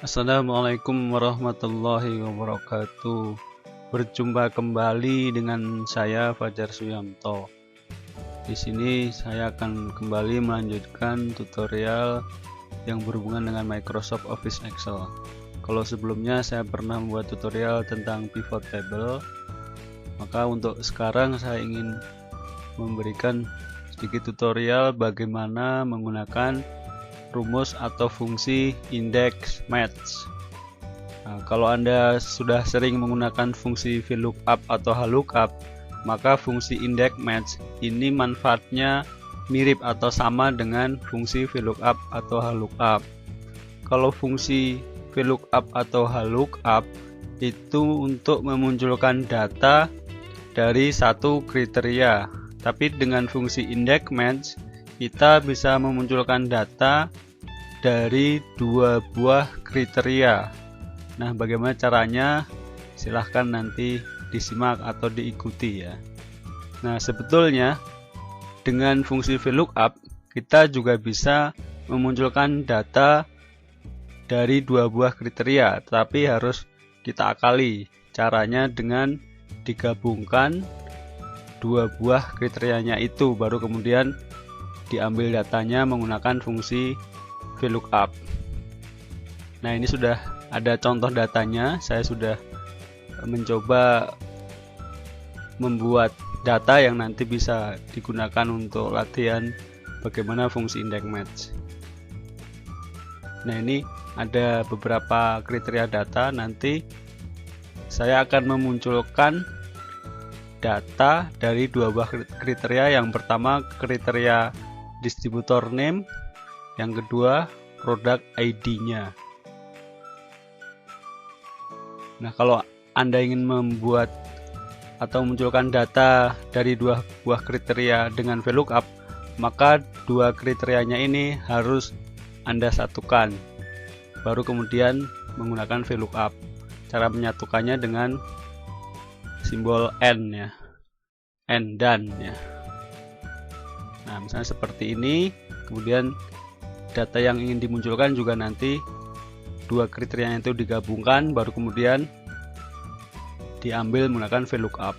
Assalamualaikum warahmatullahi wabarakatuh. Berjumpa kembali dengan saya Fajar Suyanto. Di sini saya akan kembali melanjutkan tutorial yang berhubungan dengan Microsoft Office Excel. Kalau sebelumnya saya pernah membuat tutorial tentang pivot table, maka untuk sekarang saya ingin memberikan sedikit tutorial bagaimana menggunakan rumus atau fungsi index match. Nah, kalau Anda sudah sering menggunakan fungsi VLOOKUP atau HLOOKUP, maka fungsi index match ini manfaatnya mirip atau sama dengan fungsi VLOOKUP atau HLOOKUP. Kalau fungsi VLOOKUP atau HLOOKUP itu untuk memunculkan data dari satu kriteria, tapi dengan fungsi index match kita bisa memunculkan data dari dua buah kriteria. Nah, bagaimana caranya? Silahkan nanti disimak atau diikuti ya. Nah, sebetulnya dengan fungsi VLOOKUP kita juga bisa memunculkan data dari dua buah kriteria, tapi harus kita akali. Caranya dengan digabungkan dua buah kriterianya itu, baru kemudian diambil datanya menggunakan fungsi VLOOKUP. Nah, ini sudah ada contoh datanya. Saya sudah mencoba membuat data yang nanti bisa digunakan untuk latihan bagaimana fungsi index match. Nah, ini ada beberapa kriteria data. Nanti saya akan memunculkan data dari dua buah kriteria. Yang pertama kriteria distributor name, yang kedua product ID-nya. Nah, kalau Anda ingin membuat atau memunculkan data dari dua buah kriteria dengan VLOOKUP, maka dua kriterianya ini harus Anda satukan, baru kemudian menggunakan VLOOKUP. Cara menyatukannya dengan simbol N ya, N dan ya. Nah, misalnya seperti ini. Kemudian data yang ingin dimunculkan juga nanti dua kriteria itu digabungkan, baru kemudian diambil menggunakan VLOOKUP.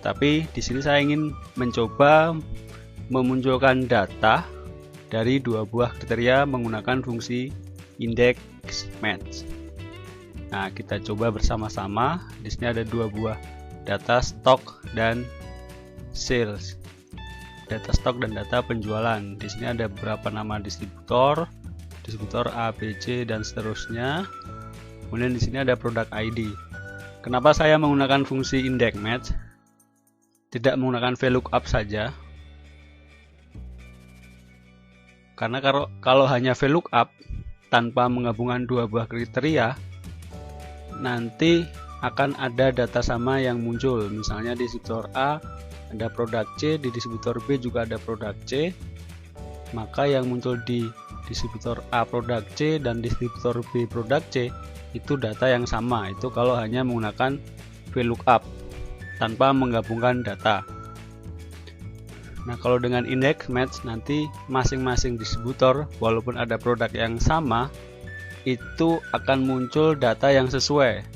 Tapi di sini saya ingin mencoba memunculkan data dari dua buah kriteria menggunakan fungsi index match. Nah, kita coba bersama-sama. Di sini ada dua buah data stok dan sales. Data stok dan data penjualan. Di sini ada beberapa nama distributor A, B, C dan seterusnya. Kemudian di sini ada product ID. Kenapa saya menggunakan fungsi index match, tidak menggunakan VLOOKUP saja? Karena kalau hanya VLOOKUP tanpa menggabungkan dua buah kriteria, nanti akan ada data sama yang muncul. Misalnya di distributor A ada produk C, di distributor B juga ada produk C, maka yang muncul di distributor A produk C dan distributor B produk C itu data yang sama. Itu kalau hanya menggunakan VLOOKUP tanpa menggabungkan data. Nah, kalau dengan index match nanti masing-masing distributor walaupun ada produk yang sama itu akan muncul data yang sesuai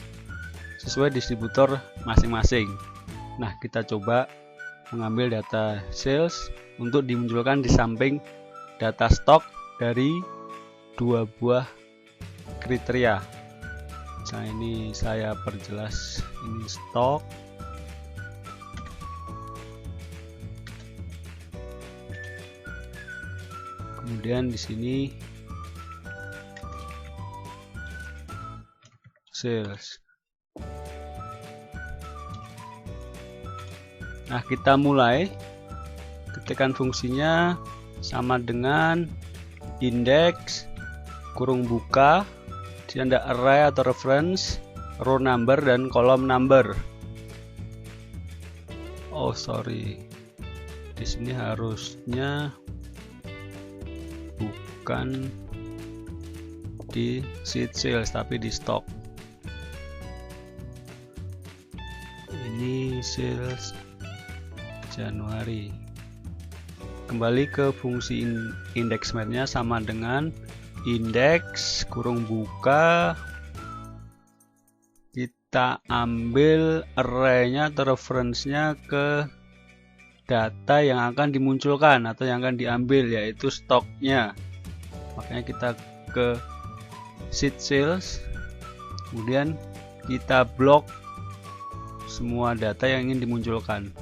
distributor masing-masing. Nah, kita coba mengambil data sales untuk dimunculkan di samping data stok dari dua buah kriteria. Misalnya ini saya perjelas, ini stok, kemudian di sini sales. Nah, kita mulai. Ketikkan fungsinya sama dengan index kurung buka. Di sini ada array atau reference, row number dan column number. Oh, sorry. Di sini harusnya bukan di sheet sales tapi di stock. Ini sales Januari. Kembali ke fungsi index match-nya sama dengan indeks kurung buka, kita ambil array-nya atau reference-nya ke data yang akan dimunculkan atau yang akan diambil, yaitu stoknya. Makanya kita ke sheet sales, kemudian kita blok semua data yang ingin dimunculkan.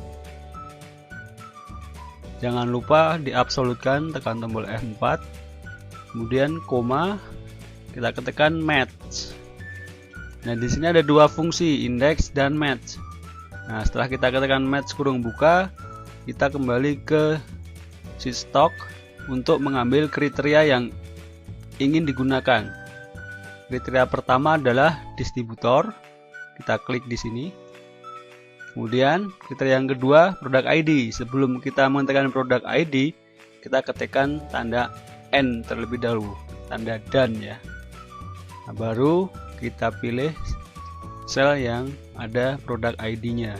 Jangan lupa diabsolutkan, tekan tombol F4, kemudian koma, kita ketikkan match. Nah, di sini ada dua fungsi, index dan match. Nah, setelah kita ketikkan match kurung buka, kita kembali ke sheet stock untuk mengambil kriteria yang ingin digunakan. Kriteria pertama adalah distributor. Kita klik di sini. Kemudian kriteria yang kedua product ID. Sebelum kita mengetikkan product ID, kita ketikkan tanda N terlebih dahulu, tanda dan ya. Nah, baru kita pilih sel yang ada product ID-nya.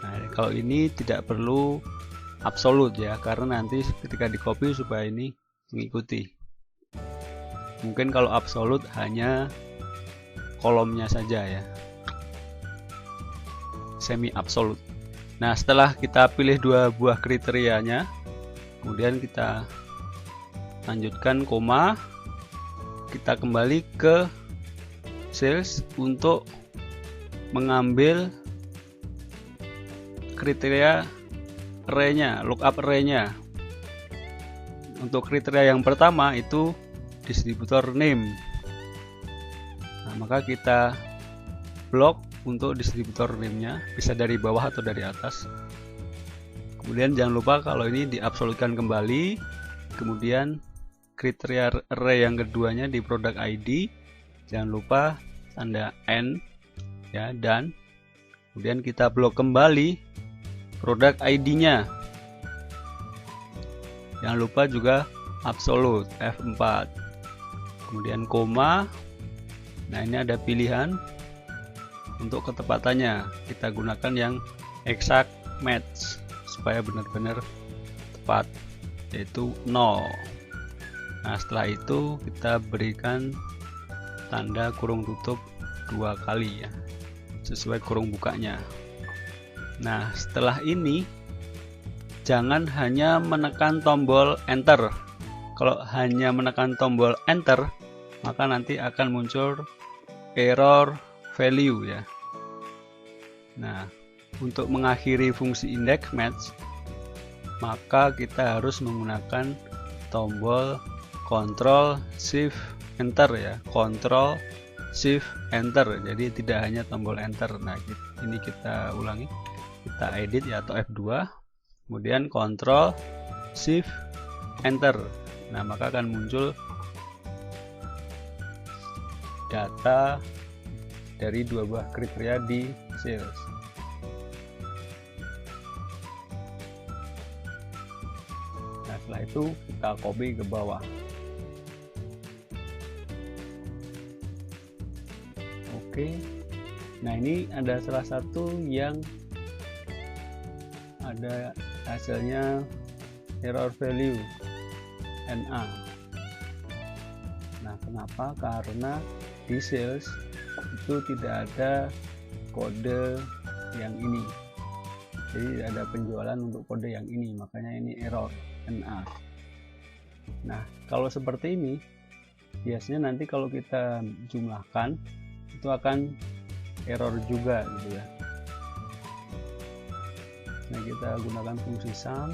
Nah, kalau ini tidak perlu absolut ya, karena nanti ketika di copy supaya ini mengikuti. Mungkin kalau absolut hanya kolomnya saja ya, semi absolut. Nah, setelah kita pilih dua buah kriterianya, kemudian kita lanjutkan koma, kita kembali ke sales untuk mengambil kriteria array-nya, lookup array-nya. Untuk kriteria yang pertama itu distributor name. Nah, maka kita blok untuk distributor name-nya, bisa dari bawah atau dari atas. Kemudian jangan lupa kalau ini diabsolutkan kembali. Kemudian kriteria array yang keduanya di product ID, jangan lupa tanda N ya, dan kemudian kita blok kembali product ID-nya. Jangan lupa juga absolute F4. Kemudian koma. Nah, ini ada pilihan untuk ketepatannya. Kita gunakan yang exact match supaya benar-benar tepat, yaitu 0. Nah, setelah itu kita berikan tanda kurung tutup 2 kali ya, sesuai kurung bukanya. Nah, setelah ini jangan hanya menekan tombol enter. Kalau hanya menekan tombol enter, maka nanti akan muncul error value ya. Nah, untuk mengakhiri fungsi index match, maka kita harus menggunakan tombol Ctrl Shift Enter ya, Ctrl Shift Enter. Jadi tidak hanya tombol enter. Nah, ini kita ulangi, kita edit ya, atau F2, kemudian Ctrl Shift Enter. Nah, maka akan muncul data dari dua buah kriteria di sales. Nah, setelah itu kita copy ke bawah. Oke. Nah, ini ada salah satu yang ada hasilnya error value NA. Nah, kenapa? Karena di sales itu tidak ada kode yang ini. Jadi ada penjualan untuk kode yang ini, makanya ini error NA. Nah, kalau seperti ini biasanya nanti kalau kita jumlahkan itu akan error juga gitu ya. Nah, kita gunakan fungsi sum.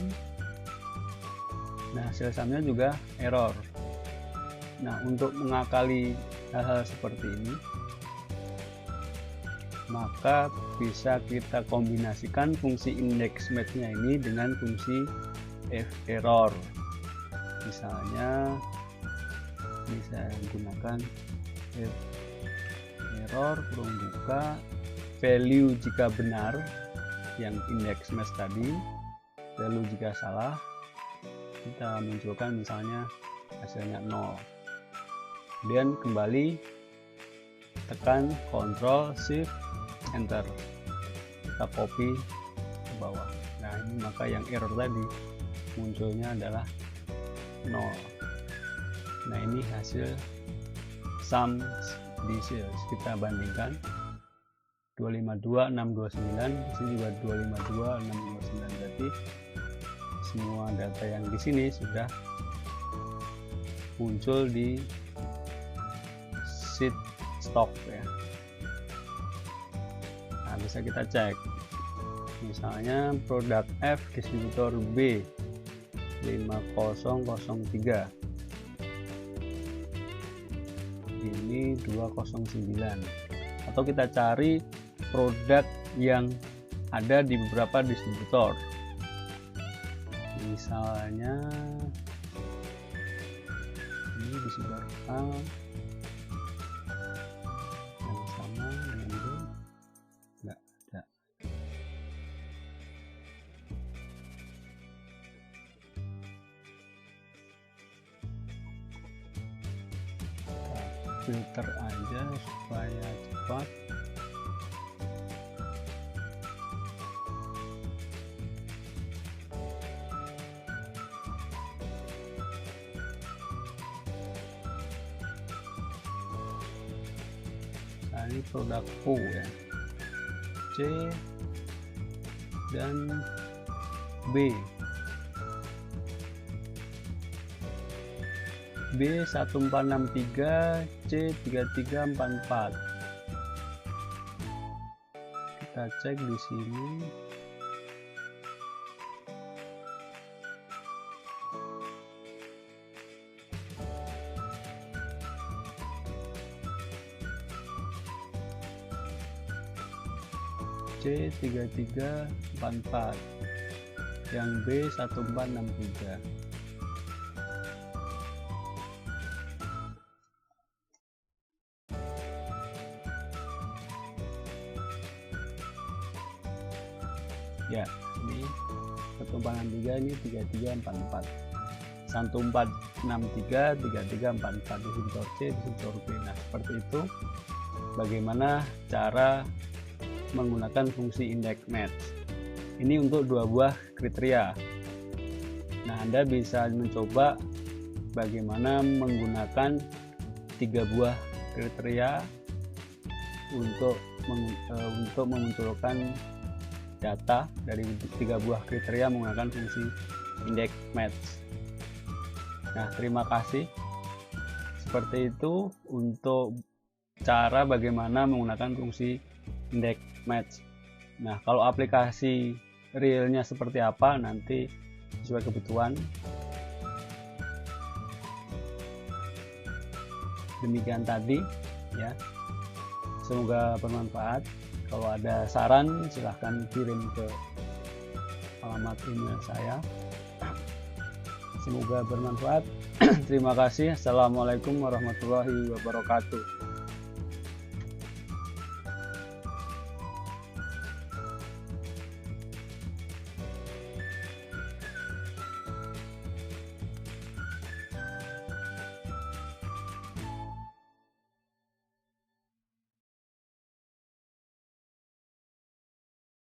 Nah, hasil sumnya juga error. Nah, untuk mengakali hal-hal seperti ini, maka bisa kita kombinasikan fungsi index match-nya ini dengan fungsi ferror. Misalnya bisa gunakan error kurung buka value jika benar yang index match tadi, value jika salah kita munculkan misalnya hasilnya 0. Kemudian kembali tekan Ctrl Shift Enter, kita copy ke bawah. Nah, ini maka yang error tadi munculnya adalah 0. Nah, ini hasil sum di sales. Kita bandingkan 252 629, di sini juga 252 629. Berarti semua data yang di sini sudah muncul di sheet stock ya. Nah, bisa kita cek. Misalnya produk F distributor B 5003. Ini 209. Atau kita cari produk yang ada di beberapa distributor. Misalnya ini distributor A yang sama dengan B, enggak ada. Filter aja supaya cepat. Nah, ini produk U ya, C dan B. B 1463, C 3344. Kita cek di sini. C 3344, yang B 1463. Ya, ini 1463, ini 3344. 1463 3344 di distributor C, distributor B. Nah, seperti itu bagaimana cara menggunakan fungsi index match. Ini untuk dua buah kriteria. Nah, Anda bisa mencoba bagaimana menggunakan 3 buah kriteria untuk memunculkan data dari 3 buah kriteria menggunakan fungsi index match. Nah, terima kasih. Seperti itu untuk cara bagaimana menggunakan fungsi index match. Nah, kalau aplikasi realnya seperti apa nanti sesuai kebutuhan. Demikian tadi ya. Semoga bermanfaat. Kalau ada saran silahkan kirim ke alamat email saya. Semoga bermanfaat. Terima kasih. Assalamualaikum warahmatullahi wabarakatuh.